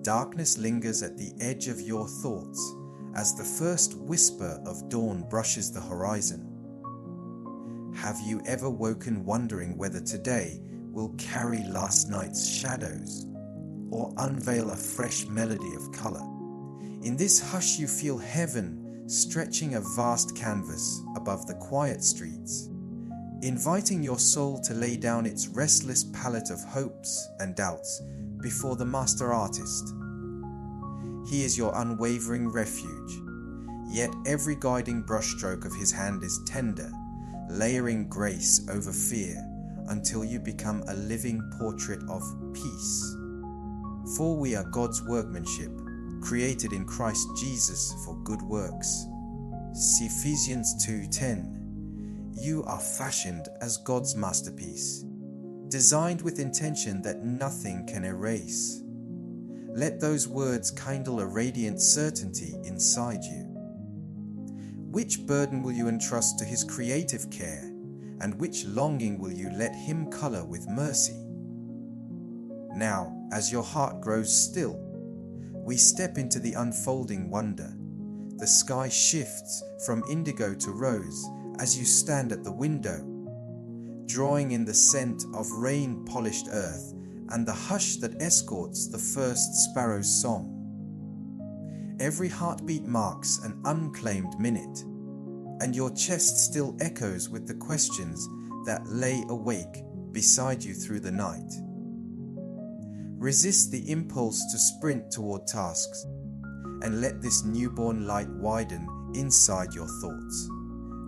darkness lingers at the edge of your thoughts as the first whisper of dawn brushes the horizon. Have you ever woken wondering whether today will carry last night's shadows or unveil a fresh melody of color? In this hush you feel heaven stretching a vast canvas above the quiet streets, inviting your soul to lay down its restless palette of hopes and doubts before the master artist. He is your unwavering refuge, yet every guiding brushstroke of his hand is tender, layering grace over fear until you become a living portrait of peace. For we are God's workmanship, created in Christ Jesus for good works. See Ephesians 2:10. You are fashioned as God's masterpiece, designed with intention that nothing can erase. Let those words kindle a radiant certainty inside you. Which burden will you entrust to his creative care, and which longing will you let him color with mercy? Now, as your heart grows still, we step into the unfolding wonder. The sky shifts from indigo to rose as you stand at the window, drawing in the scent of rain-polished earth and the hush that escorts the first sparrow's song. Every heartbeat marks an unclaimed minute, and your chest still echoes with the questions that lay awake beside you through the night. Resist the impulse to sprint toward tasks, and let this newborn light widen inside your thoughts.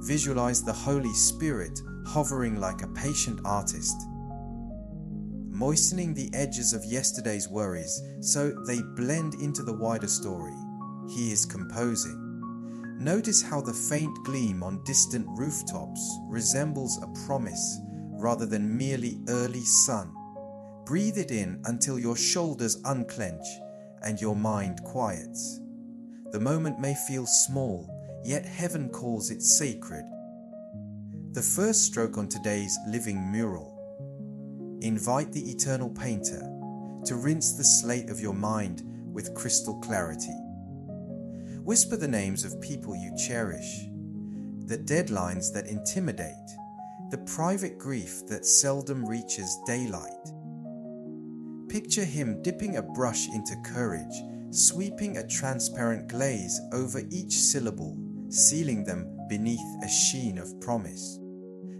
Visualize the Holy Spirit hovering like a patient artist, moistening the edges of yesterday's worries so they blend into the wider story he is composing. Notice how the faint gleam on distant rooftops resembles a promise rather than merely early sun. Breathe it in until your shoulders unclench and your mind quiets. The moment may feel small, yet heaven calls it sacred. The first stroke on today's living mural. Invite the eternal painter to rinse the slate of your mind with crystal clarity. Whisper the names of people you cherish, the deadlines that intimidate, the private grief that seldom reaches daylight. Picture him dipping a brush into courage, sweeping a transparent glaze over each syllable, sealing them beneath a sheen of promise.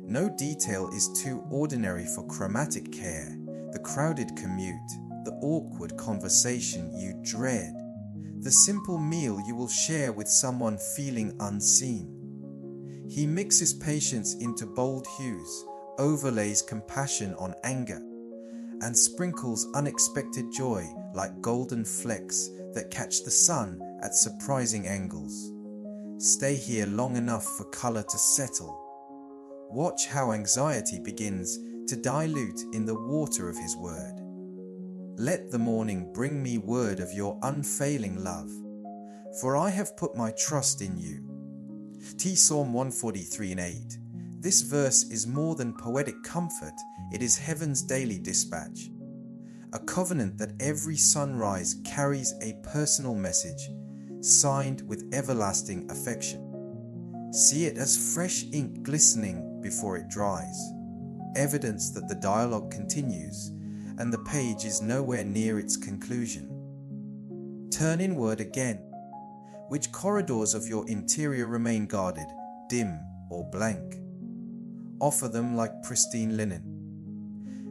No detail is too ordinary for chromatic care, the crowded commute, the awkward conversation you dread, the simple meal you will share with someone feeling unseen. He mixes patience into bold hues, overlays compassion on anger, and sprinkles unexpected joy like golden flecks that catch the sun at surprising angles. Stay here long enough for color to settle. Watch how anxiety begins to dilute in the water of his word. Let the morning bring me word of your unfailing love, for I have put my trust in you. Psalm 143:8. This verse is more than poetic comfort, it is heaven's daily dispatch. A covenant that every sunrise carries a personal message, signed with everlasting affection. See it as fresh ink glistening before it dries, evidence that the dialogue continues and the page is nowhere near its conclusion. Turn inward again. Which corridors of your interior remain guarded, dim or blank? Offer them like pristine linen.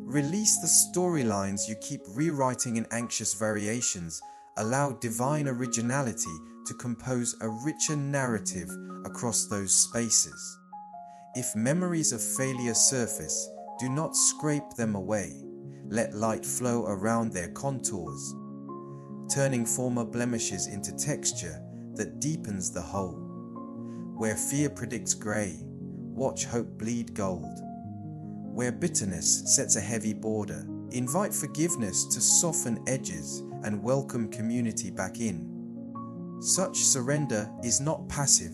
Release the storylines you keep rewriting in anxious variations. Allow divine originality to compose a richer narrative across those spaces. If memories of failure surface, do not scrape them away. Let light flow around their contours, turning former blemishes into texture that deepens the whole. Where fear predicts grey, watch hope bleed gold. Where bitterness sets a heavy border, invite forgiveness to soften edges and welcome community back in. Such surrender is not passive.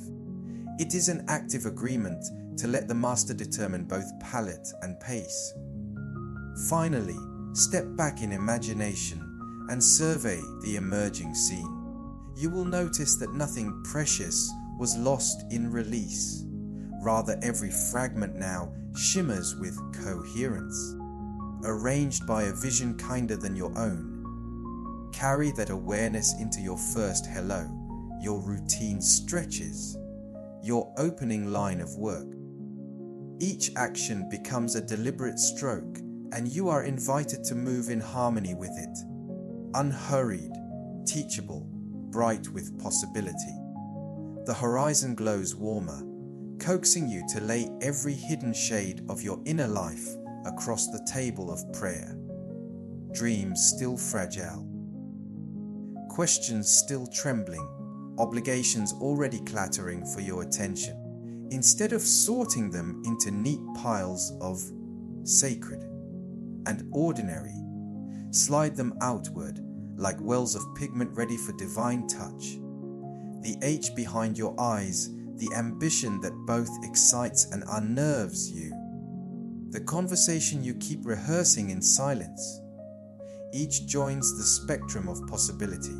It is an active agreement to let the master determine both palette and pace. Finally, step back in imagination and survey the emerging scene. You will notice that nothing precious was lost in release. Rather, every fragment now shimmers with coherence, arranged by a vision kinder than your own. Carry that awareness into your first hello, your routine stretches, your opening line of work. Each action becomes a deliberate stroke, and you are invited to move in harmony with it. Unhurried, teachable, bright with possibility. The horizon glows warmer, coaxing you to lay every hidden shade of your inner life across the table of prayer. Dreams still fragile, questions still trembling, obligations already clattering for your attention. Instead of sorting them into neat piles of sacred and ordinary, slide them outward like wells of pigment ready for divine touch. The H behind your eyes, the ambition that both excites and unnerves you. The conversation you keep rehearsing in silence. Each joins the spectrum of possibility.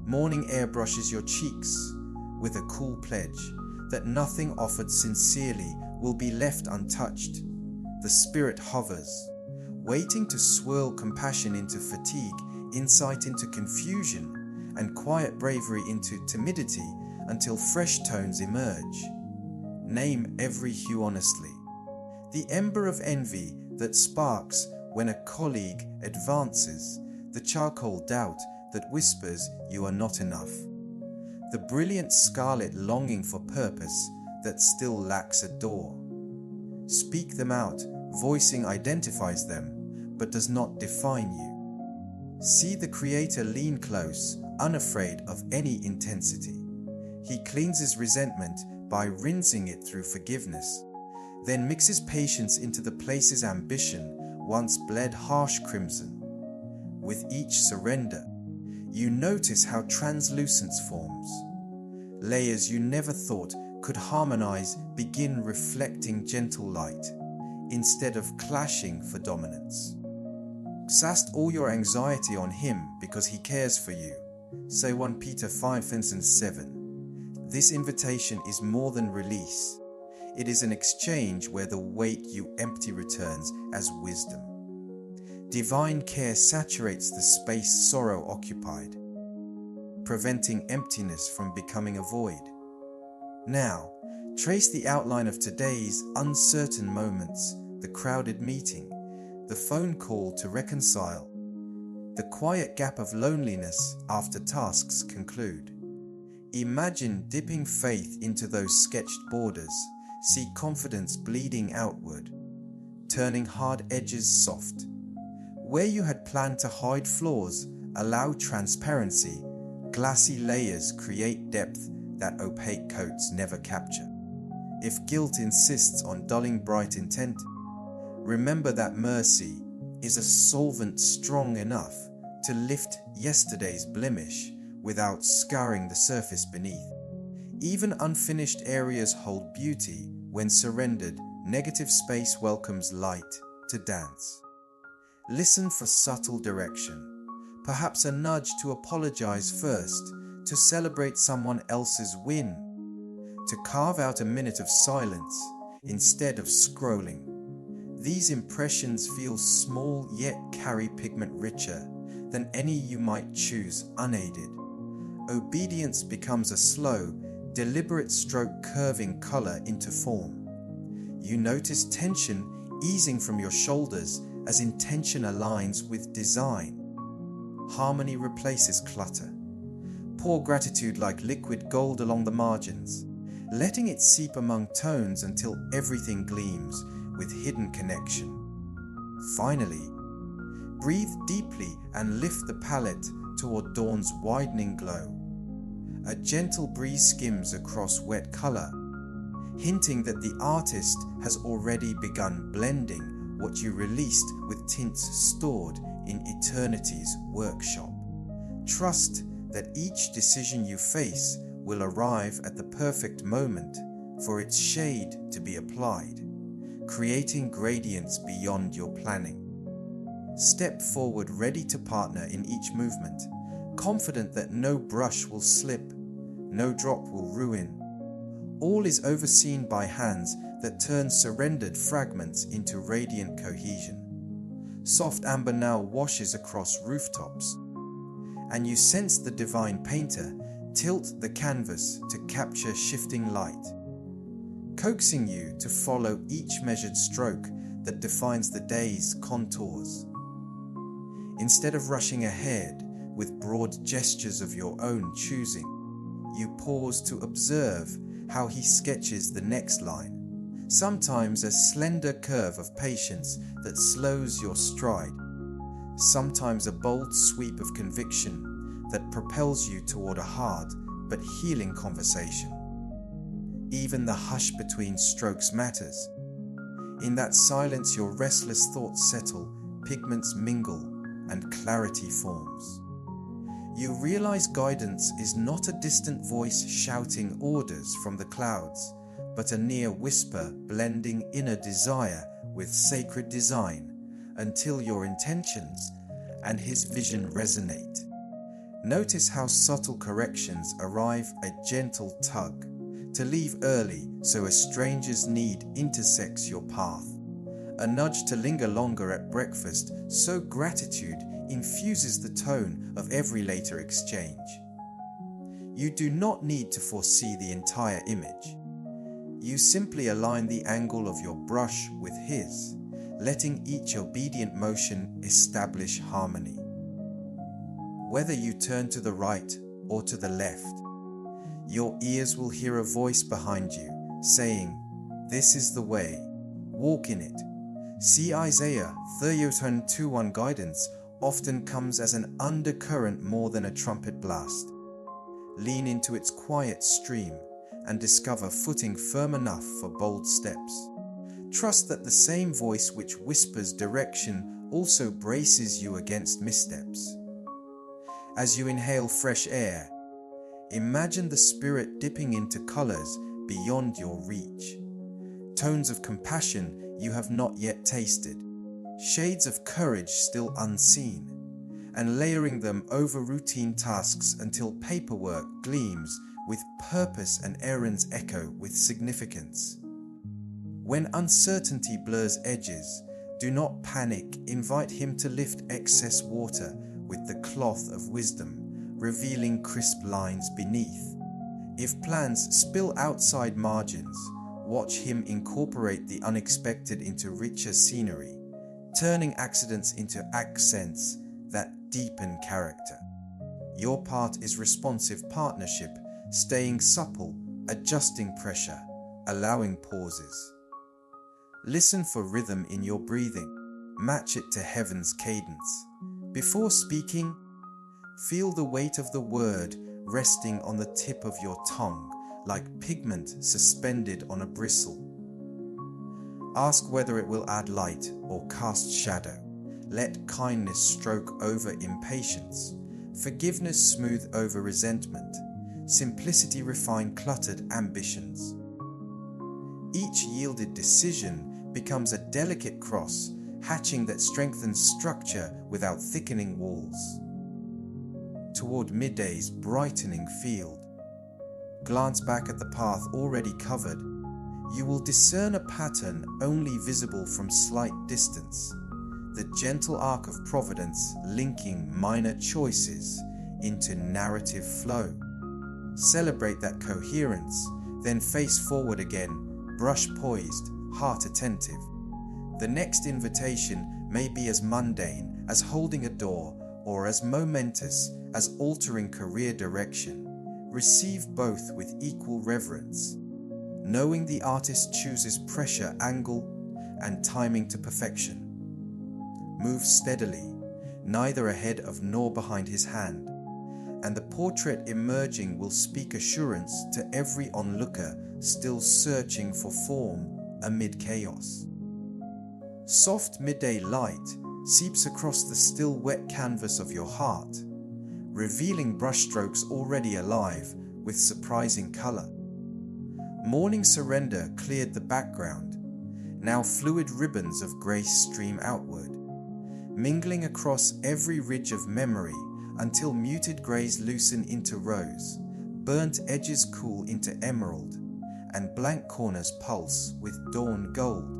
Morning air brushes your cheeks with a cool pledge that nothing offered sincerely will be left untouched. The spirit hovers, waiting to swirl compassion into fatigue, insight into confusion, and quiet bravery into timidity until fresh tones emerge. Name every hue honestly. The ember of envy that sparks when a colleague advances, the charcoal doubt that whispers you are not enough, the brilliant scarlet longing for purpose that still lacks a door. Speak them out, voicing identifies them, but does not define you. See the Creator lean close, unafraid of any intensity. He cleanses resentment by rinsing it through forgiveness, then mixes patience into the places ambition once bled harsh crimson. With each surrender, you notice how translucence forms. Layers you never thought could harmonize begin reflecting gentle light, instead of clashing for dominance. Cast all your anxiety on Him because He cares for you. Say 1 Peter 5:7. This invitation is more than release. It is an exchange where the weight you empty returns as wisdom. Divine care saturates the space sorrow occupied, preventing emptiness from becoming a void. Now, trace the outline of today's uncertain moments, the crowded meeting, the phone call to reconcile, the quiet gap of loneliness after tasks conclude. Imagine dipping faith into those sketched borders, see confidence bleeding outward, turning hard edges soft. Where you had planned to hide flaws, allow transparency. Glassy layers create depth that opaque coats never capture. If guilt insists on dulling bright intent, remember that mercy is a solvent strong enough to lift yesterday's blemish without scarring the surface beneath. Even unfinished areas hold beauty. When surrendered, negative space welcomes light to dance. Listen for subtle direction, perhaps a nudge to apologize first, to celebrate someone else's win, to carve out a minute of silence instead of scrolling. These impressions feel small yet carry pigment richer than any you might choose unaided. Obedience becomes a slow, deliberate stroke curving color into form. You notice tension easing from your shoulders as intention aligns with design. Harmony replaces clutter. Pour gratitude like liquid gold along the margins, letting it seep among tones until everything gleams with hidden connection. Finally, breathe deeply and lift the palette toward dawn's widening glow. A gentle breeze skims across wet color, hinting that the artist has already begun blending what you released with tints stored in eternity's workshop. Trust that each decision you face will arrive at the perfect moment for its shade to be applied, creating gradients beyond your planning. Step forward ready to partner in each movement, confident that no brush will slip, no drop will ruin. All is overseen by hands that turn surrendered fragments into radiant cohesion. Soft amber now washes across rooftops, and you sense the divine painter tilt the canvas to capture shifting light, coaxing you to follow each measured stroke that defines the day's contours. Instead of rushing ahead with broad gestures of your own choosing, you pause to observe how he sketches the next line, sometimes a slender curve of patience that slows your stride, sometimes a bold sweep of conviction that propels you toward a hard but healing conversation. Even the hush between strokes matters. In that silence your restless thoughts settle, pigments mingle, and clarity forms. You realize guidance is not a distant voice shouting orders from the clouds, but a near whisper blending inner desire with sacred design until your intentions and his vision resonate. Notice how subtle corrections arrive, a gentle tug to leave early so a stranger's need intersects your path, a nudge to linger longer at breakfast so gratitude infuses the tone of every later exchange. You do not need to foresee the entire image. You simply align the angle of your brush with his, letting each obedient motion establish harmony. Whether you turn to the right or to the left, your ears will hear a voice behind you saying, "This is the way, walk in it." See Isaiah 30:2:1 guidance often comes as an undercurrent more than a trumpet blast. Lean into its quiet stream and discover footing firm enough for bold steps. Trust that the same voice which whispers direction also braces you against missteps. As you inhale fresh air, imagine the spirit dipping into colors beyond your reach. Tones of compassion you have not yet tasted, shades of courage still unseen, and layering them over routine tasks until paperwork gleams with purpose and errands echo with significance. When uncertainty blurs edges, do not panic. Invite him to lift excess water with the cloth of wisdom, revealing crisp lines beneath. If plans spill outside margins, watch him incorporate the unexpected into richer scenery, turning accidents into accents that deepen character. Your part is responsive partnership, staying supple, adjusting pressure, allowing pauses. Listen for rhythm in your breathing. Match it to heaven's cadence. Before speaking, feel the weight of the word resting on the tip of your tongue, like pigment suspended on a bristle. Ask whether it will add light or cast shadow. Let kindness stroke over impatience, forgiveness smooth over resentment, simplicity refine cluttered ambitions. Each yielded decision becomes a delicate cross, hatching that strengthens structure without thickening walls. Toward midday's brightening field, glance back at the path already covered. You will discern a pattern only visible from slight distance, the gentle arc of providence linking minor choices into narrative flow. Celebrate that coherence, then face forward again, brush poised, heart attentive. The next invitation may be as mundane as holding a door or as momentous as altering career direction. Receive both with equal reverence, knowing the artist chooses pressure, angle, and timing to perfection. Move steadily, neither ahead of nor behind his hand, and the portrait emerging will speak assurance to every onlooker still searching for form amid chaos. Soft midday light seeps across the still wet canvas of your heart, revealing brushstrokes already alive with surprising color. Morning surrender cleared the background. Now fluid ribbons of grace stream outward. mingling across every ridge of memory until muted greys loosen into rose, burnt edges cool into emerald, and blank corners pulse with dawn gold.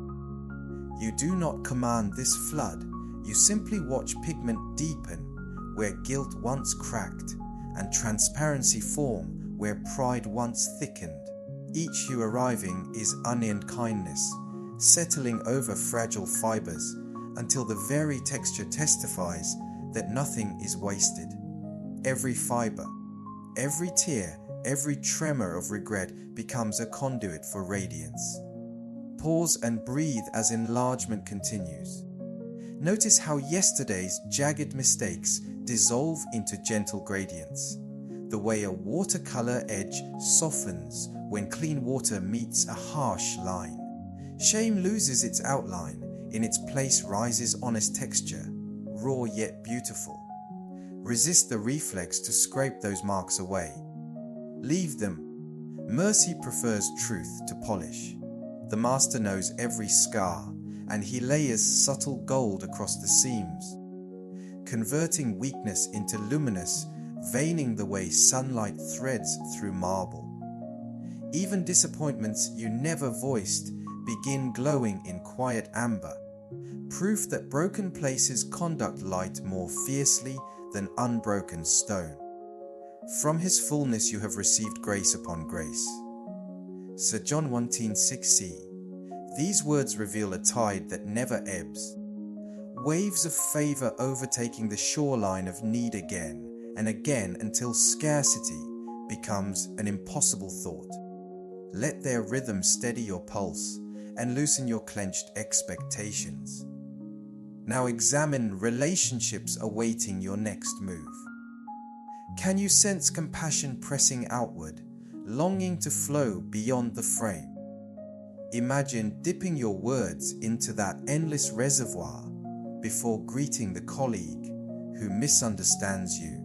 You do not command this flood, you simply watch pigment deepen where guilt once cracked, and transparency form where pride once thickened. Each hue arriving is unending kindness, settling over fragile fibers until the very texture testifies that nothing is wasted. Every fiber, every tear, every tremor of regret becomes a conduit for radiance. Pause and breathe as enlargement continues. Notice how yesterday's jagged mistakes dissolve into gentle gradients, the way a watercolor edge softens when clean water meets a harsh line. Shame loses its outline, in its place rises honest texture, raw yet beautiful. Resist the reflex to scrape those marks away. Leave them. Mercy prefers truth to polish. The master knows every scar, and he layers subtle gold across the seams, converting weakness into luminous, veining the way sunlight threads through marble. Even disappointments you never voiced begin glowing in quiet amber, proof that broken places conduct light more fiercely than unbroken stone. From his fullness you have received grace upon grace. Sir John 1:6c. These words reveal a tide that never ebbs, waves of favor overtaking the shoreline of need again and again until scarcity becomes an impossible thought. Let their rhythm steady your pulse and loosen your clenched expectations. Now examine relationships awaiting your next move. Can you sense compassion pressing outward, longing to flow beyond the frame? Imagine dipping your words into that endless reservoir before greeting the colleague who misunderstands you,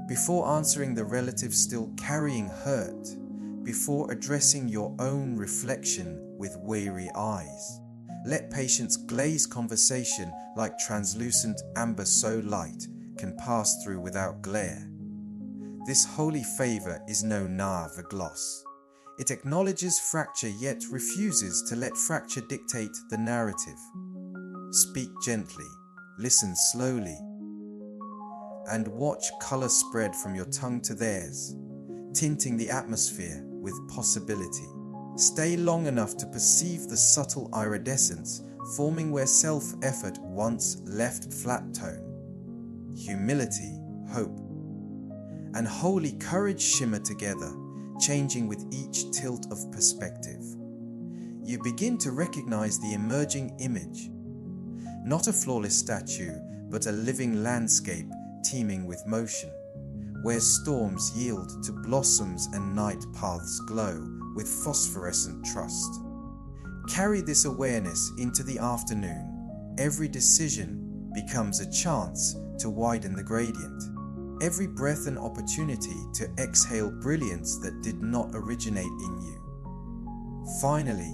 before answering the relative still carrying hurt, before addressing your own reflection with weary eyes. Let patience glaze conversation like translucent amber so light can pass through without glare. This holy favor is no narve gloss. It acknowledges fracture yet refuses to let fracture dictate the narrative. Speak gently, listen slowly, and watch color spread from your tongue to theirs, tinting the atmosphere with possibility. Stay long enough to perceive the subtle iridescence forming where self-effort once left flat tone. Humility, hope, and holy courage shimmer together, changing with each tilt of perspective. You begin to recognize the emerging image, not a flawless statue, but a living landscape teeming with motion, where storms yield to blossoms and night paths glow with phosphorescent trust. Carry this awareness into the afternoon. Every decision becomes a chance to widen the gradient. Every breath an opportunity to exhale brilliance that did not originate in you. Finally,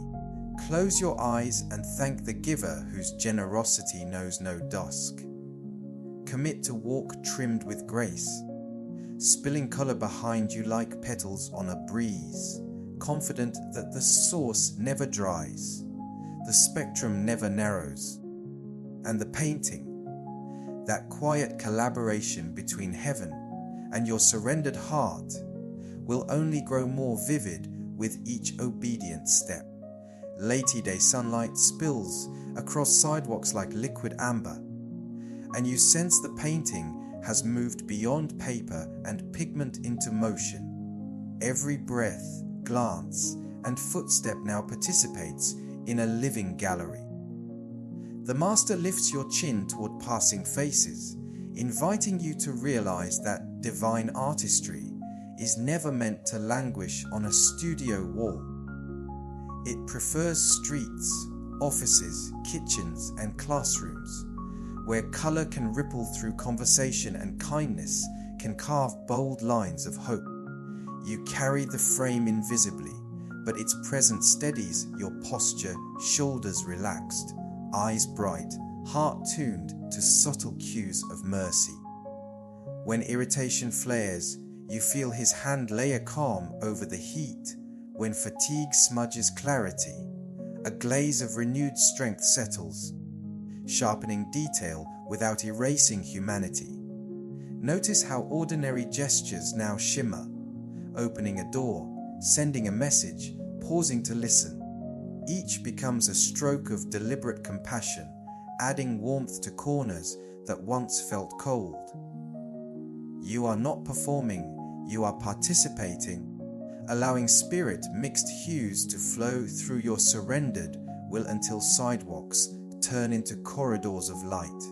close your eyes and thank the giver whose generosity knows no dusk. Commit to walk trimmed with grace, spilling color behind you like petals on a breeze, confident that the source never dries, the spectrum never narrows, and the painting, that quiet collaboration between heaven and your surrendered heart, will only grow more vivid with each obedient step. Late-day sunlight spills across sidewalks like liquid amber, and you sense the painting has moved beyond paper and pigment into motion. Every breath, glance, and footstep now participates in a living gallery. The master lifts your chin toward passing faces, inviting you to realize that divine artistry is never meant to languish on a studio wall. It prefers streets, offices, kitchens, and classrooms, where color can ripple through conversation and kindness can carve bold lines of hope. You carry the frame invisibly, but its presence steadies your posture, shoulders relaxed, eyes bright, heart-tuned to subtle cues of mercy. When irritation flares, you feel his hand lay a calm over the heat. When fatigue smudges clarity, a glaze of renewed strength settles, sharpening detail without erasing humanity. Notice how ordinary gestures now shimmer, opening a door, sending a message, pausing to listen. Each becomes a stroke of deliberate compassion, adding warmth to corners that once felt cold. You are not performing, you are participating, allowing spirit-mixed hues to flow through your surrendered will until sidewalks turn into corridors of light.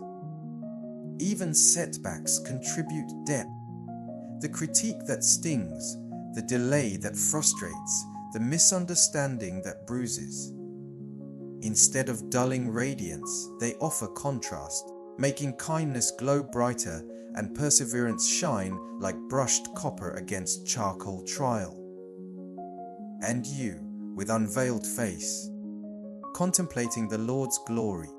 Even setbacks contribute depth. The critique that stings, the delay that frustrates, the misunderstanding that bruises. Instead of dulling radiance, they offer contrast, making kindness glow brighter and perseverance shine like brushed copper against charcoal trial. And you, with unveiled face, contemplating the Lord's glory,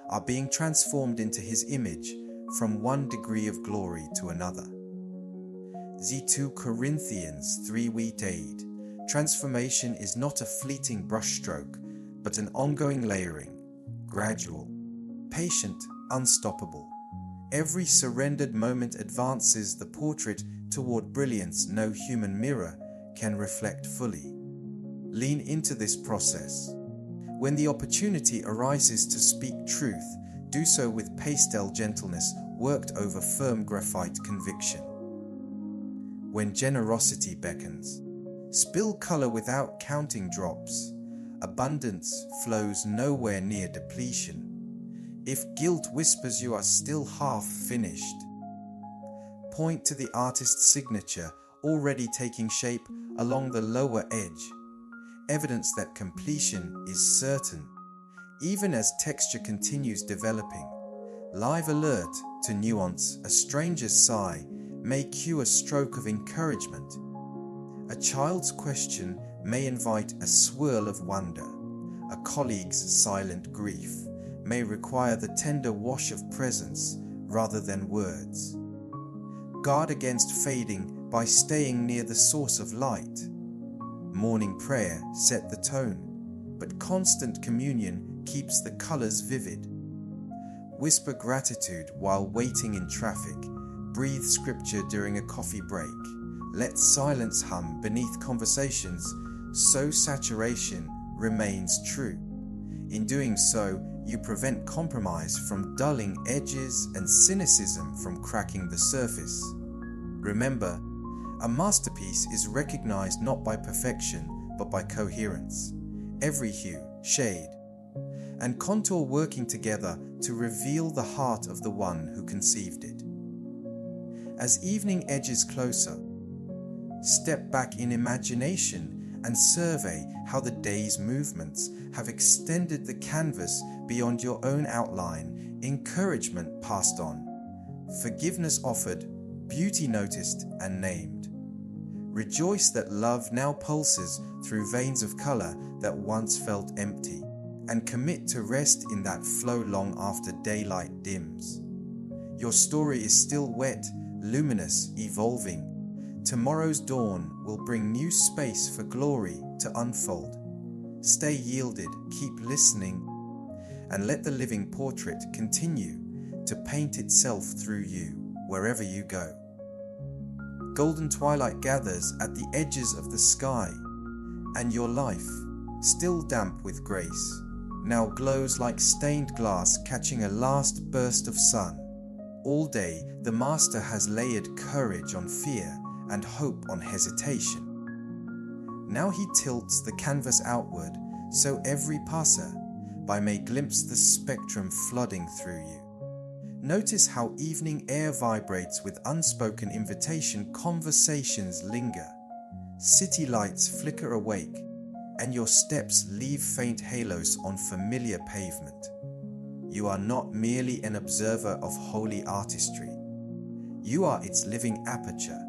are being transformed into his image from one degree of glory to another. 2 Corinthians 3:8. Transformation is not a fleeting brushstroke, but an ongoing layering, gradual, patient, unstoppable. Every surrendered moment advances the portrait toward brilliance no human mirror can reflect fully. Lean into this process. When the opportunity arises to speak truth, do so with pastel gentleness worked over firm graphite conviction. When generosity beckons, spill color without counting drops. Abundance flows nowhere near depletion. If guilt whispers you are still half finished, point to the artist's signature already taking shape along the lower edge, evidence that completion is certain. Even as texture continues developing, live alert to nuance, a stranger's sigh may cue a stroke of encouragement. A child's question may invite a swirl of wonder. A colleague's silent grief may require the tender wash of presence rather than words. Guard against fading by staying near the source of light. Morning prayer set the tone, but constant communion keeps the colors vivid. Whisper gratitude while waiting in traffic. Breathe scripture during a coffee break. Let silence hum beneath conversations so saturation remains true. In doing so, you prevent compromise from dulling edges and cynicism from cracking the surface. Remember, a masterpiece is recognized not by perfection, but by coherence. Every hue, shade, and contour working together to reveal the heart of the one who conceived it. As evening edges closer, step back in imagination and survey how the day's movements have extended the canvas beyond your own outline, encouragement passed on, forgiveness offered, beauty noticed and named. Rejoice that love now pulses through veins of color that once felt empty, and commit to rest in that flow long after daylight dims. Your story is still wet, luminous, evolving. Tomorrow's dawn will bring new space for glory to unfold. Stay yielded, keep listening, and let the living portrait continue to paint itself through you wherever you go. Golden twilight gathers at the edges of the sky, and your life, still damp with grace, now glows like stained glass catching a last burst of sun. All day, the master has layered courage on fear and hope on hesitation. Now he tilts the canvas outward, so every passer-by may glimpse the spectrum flooding through you. Notice how evening air vibrates with unspoken invitation, conversations linger, city lights flicker awake, and your steps leave faint halos on familiar pavement. You are not merely an observer of holy artistry. You are its living aperture,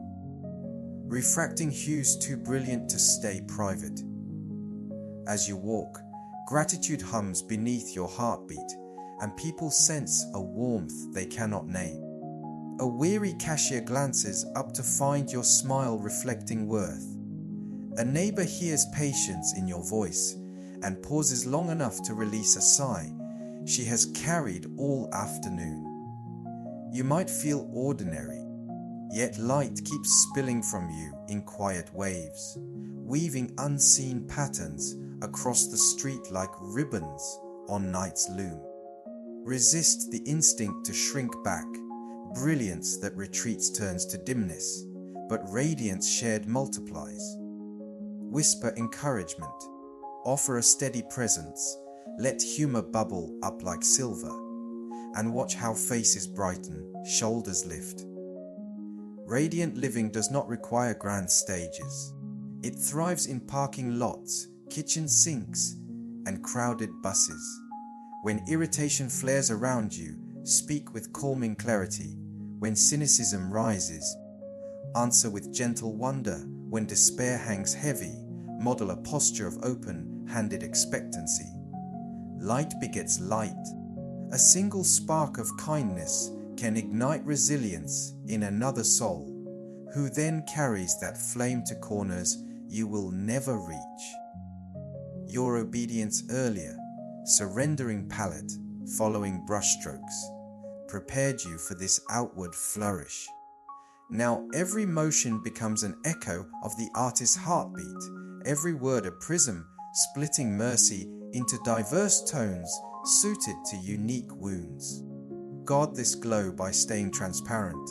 refracting hues too brilliant to stay private. As you walk, gratitude hums beneath your heartbeat, and people sense a warmth they cannot name. A weary cashier glances up to find your smile reflecting worth. A neighbor hears patience in your voice and pauses long enough to release a sigh she has carried all afternoon. You might feel ordinary, yet light keeps spilling from you in quiet waves, weaving unseen patterns across the street like ribbons on night's loom. Resist the instinct to shrink back. Brilliance that retreats turns to dimness, but radiance shared multiplies. Whisper encouragement. Offer a steady presence. Let humor bubble up like silver, and watch how faces brighten, shoulders lift. Radiant living does not require grand stages. It thrives in parking lots, kitchen sinks, and crowded buses. When irritation flares around you, speak with calming clarity. When cynicism rises, answer with gentle wonder. When despair hangs heavy, model a posture of open-handed expectancy. Light begets light. A single spark of kindness can ignite resilience in another soul, who then carries that flame to corners you will never reach. Your obedience earlier, surrendering palette, following brushstrokes, prepared you for this outward flourish. Now every motion becomes an echo of the artist's heartbeat, every word a prism splitting mercy into diverse tones suited to unique wounds. Guard this glow by staying transparent.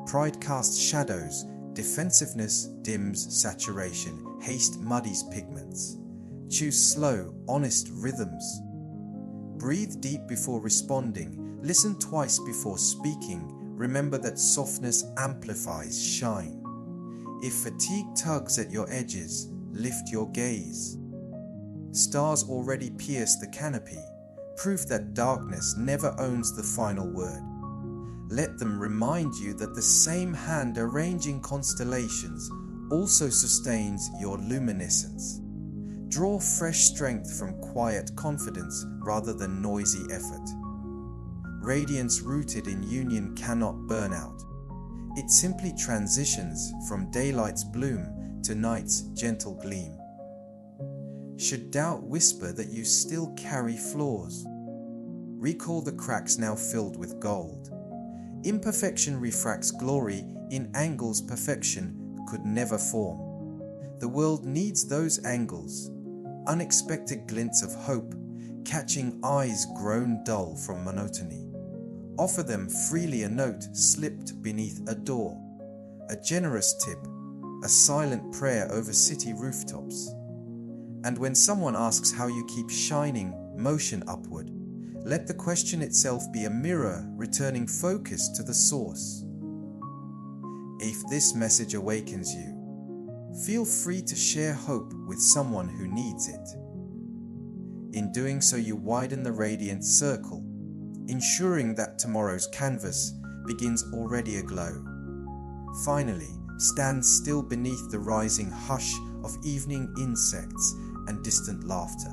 Pride casts shadows, defensiveness dims saturation, haste muddies pigments. Choose slow, honest rhythms. Breathe deep before responding. Listen twice before speaking. Remember that softness amplifies shine. If fatigue tugs at your edges, lift your gaze. Stars already pierce the canopy, proof that darkness never owns the final word. Let them remind you that the same hand arranging constellations also sustains your luminescence. Draw fresh strength from quiet confidence rather than noisy effort. Radiance rooted in union cannot burn out. It simply transitions from daylight's bloom to night's gentle gleam. Should doubt whisper that you still carry flaws, recall the cracks now filled with gold. Imperfection refracts glory in angles perfection could never form. The world needs those angles, unexpected glints of hope, catching eyes grown dull from monotony. Offer them freely a note slipped beneath a door, a generous tip, a silent prayer over city rooftops. And when someone asks how you keep shining, motion upward, let the question itself be a mirror returning focus to the source. If this message awakens you, feel free to share hope with someone who needs it. In doing so, you widen the radiant circle, ensuring that tomorrow's canvas begins already aglow. Finally, stand still beneath the rising hush of evening insects and distant laughter.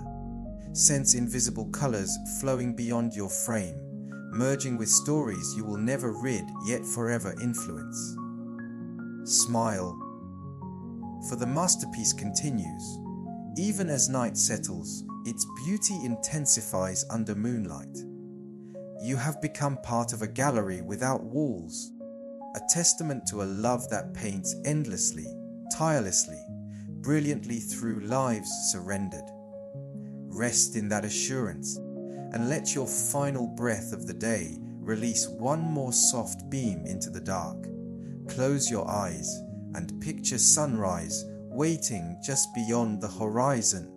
Sense invisible colors flowing beyond your frame, merging with stories you will never rid yet forever influence. Smile, for the masterpiece continues. Even as night settles, its beauty intensifies under moonlight. You have become part of a gallery without walls, a testament to a love that paints endlessly, tirelessly, brilliantly through lives surrendered. Rest in that assurance and let your final breath of the day release one more soft beam into the dark. Close your eyes and picture sunrise waiting just beyond the horizon.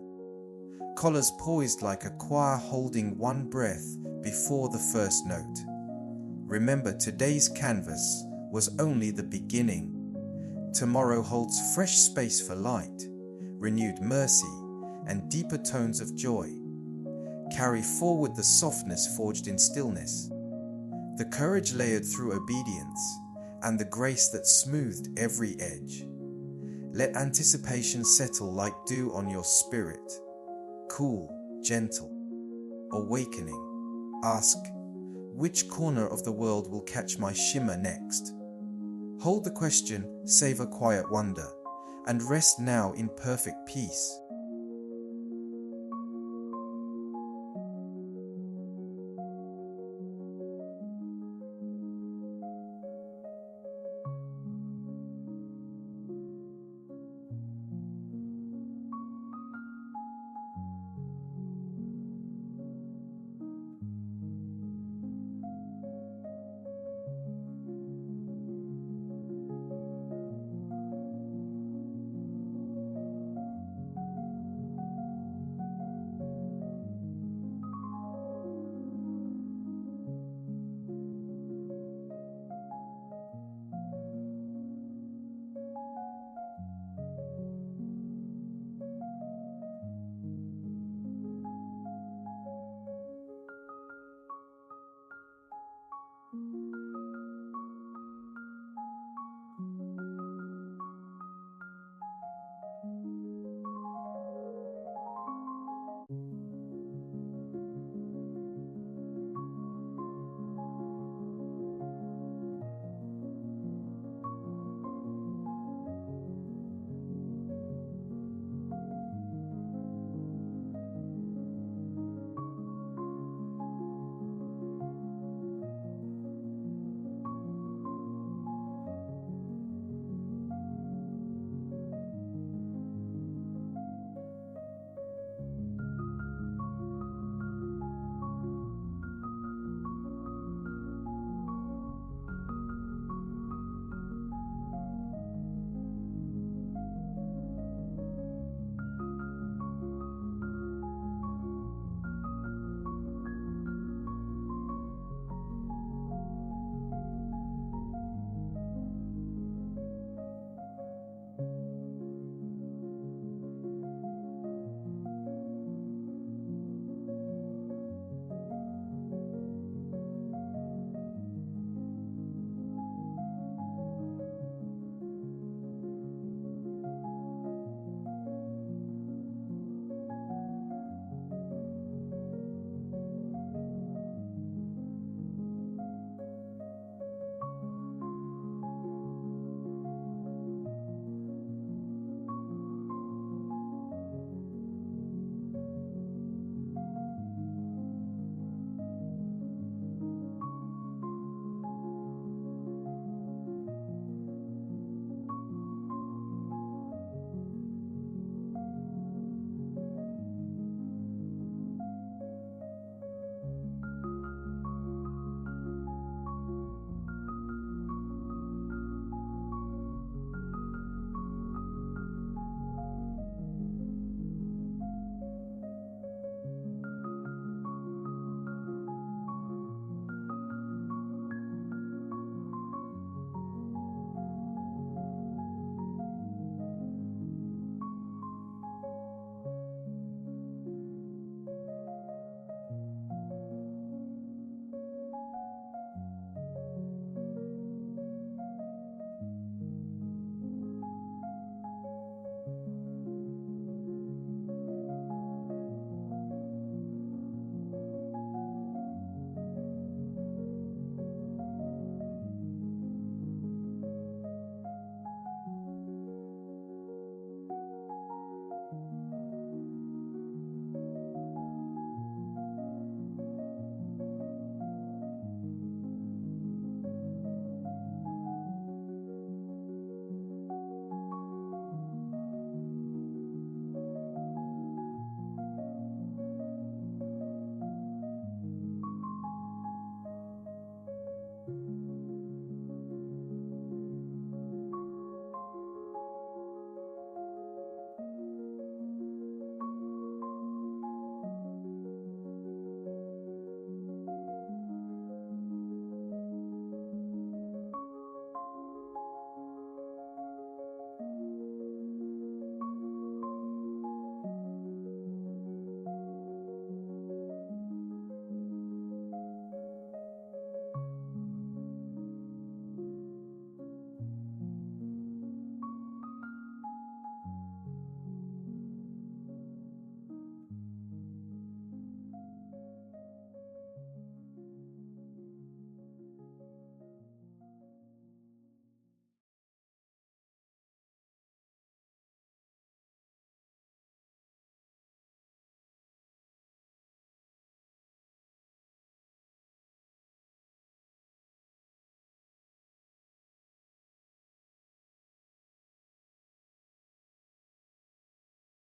Collars poised like a choir holding one breath before the first note. Remember, today's canvas was only the beginning. Tomorrow holds fresh space for light, renewed mercy, and deeper tones of joy. Carry forward the softness forged in stillness, the courage layered through obedience, and the grace that smoothed every edge. Let anticipation settle like dew on your spirit, cool, gentle, awakening, Ask, which corner of the world will catch my shimmer next? Hold the question, savor quiet wonder, and rest now in perfect peace.